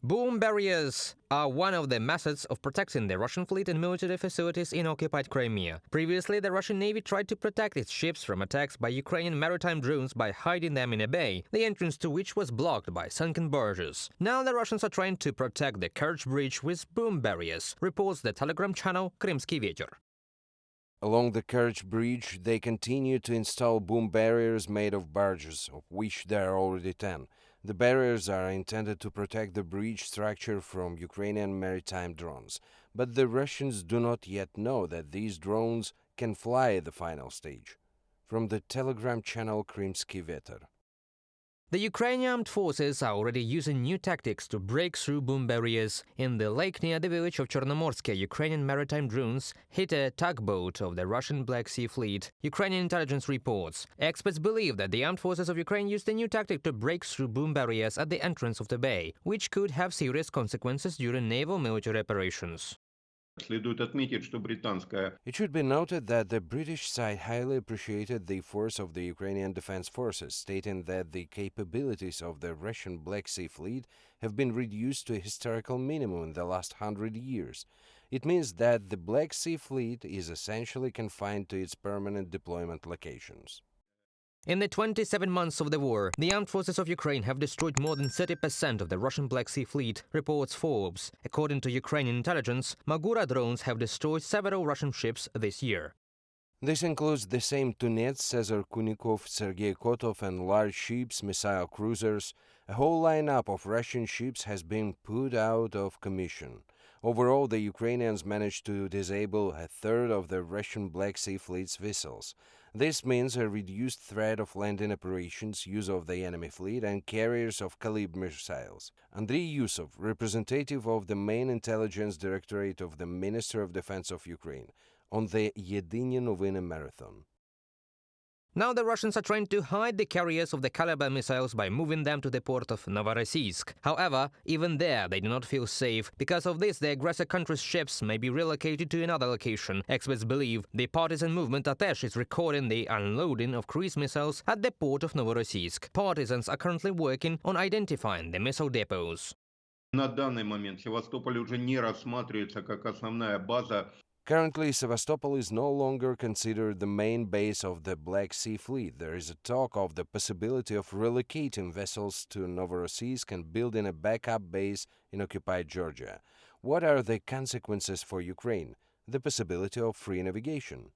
Boom barriers are one of the methods of protecting the Russian fleet and military facilities in occupied Crimea. Previously, the Russian Navy tried to protect its ships from attacks by Ukrainian maritime drones by hiding them in a bay, the entrance to which was blocked by sunken barges. Now the Russians are trying to protect the Kerch Bridge with boom barriers, reports the Telegram channel Krymski Veter. Along the Kerch Bridge, they continue to install boom barriers made of barges, of which there are already 10. The barriers are intended to protect the bridge structure from Ukrainian maritime drones, but the Russians do not yet know that these drones can fly at the final stage. From the Telegram channel Krymski Veter. The Ukrainian Armed Forces are already using new tactics to break through boom barriers. In the lake near the village of Chernomorske, Ukrainian maritime drones hit a tugboat of the Russian Black Sea Fleet, Ukrainian intelligence reports. Experts believe that the armed forces of Ukraine used a new tactic to break through boom barriers at the entrance of the bay, which could have serious consequences during naval military operations. It should be noted that the British side highly appreciated the force of the Ukrainian Defense Forces, stating that the capabilities of the Russian Black Sea Fleet have been reduced to a historical minimum in the last 100 years. It means that the Black Sea Fleet is essentially confined to its permanent deployment locations. In the 27 months of the war, the armed forces of Ukraine have destroyed more than 30% of the Russian Black Sea Fleet, reports Forbes. According to Ukrainian intelligence, Magura drones have destroyed several Russian ships this year. This includes the same Tunets, Cesar Kunikov, Sergei Kotov and large ships, missile cruisers. A whole lineup of Russian ships has been put out of commission. Overall, the Ukrainians managed to disable a third of the Russian Black Sea Fleet's vessels. This means a reduced threat of landing operations, use of the enemy fleet, and carriers of Kalib missiles. Andriy Yusov, representative of the main intelligence directorate of the Minister of Defense of Ukraine, on the Yedini Noviny Marathon. Now the Russians are trying to hide the carriers of the Kalib missiles by moving them to the port of Novorossiysk. However, even there they do not feel safe. Because of this, the aggressor country's ships may be relocated to another location. Experts believe the partisan movement Atesh is recording the unloading of cruise missiles at the port of Novorossiysk. Partisans are currently working on identifying the missile depots. На данный момент Севастополь уже не рассматривается как основная база. Currently, Sevastopol is no longer considered the main base of the Black Sea Fleet. There is a talk of the possibility of relocating vessels to Novorossiysk and building a backup base in occupied Georgia. What are the consequences for Ukraine? The possibility of free navigation.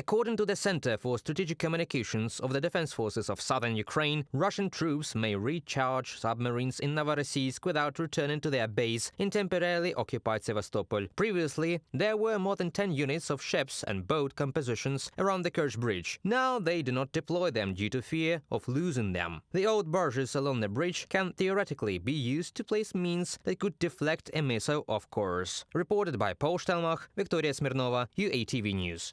According to the Center for Strategic Communications of the Defense Forces of Southern Ukraine, Russian troops may recharge submarines in Novorossiysk without returning to their base in temporarily occupied Sevastopol. Previously, there were more than 10 units of ships and boat compositions around the Kerch Bridge. Now they do not deploy them due to fear of losing them. The old barges along the bridge can theoretically be used to place mines that could deflect a missile off course. Reported by Paul Stelmach, Victoria Smirnova, UATV News.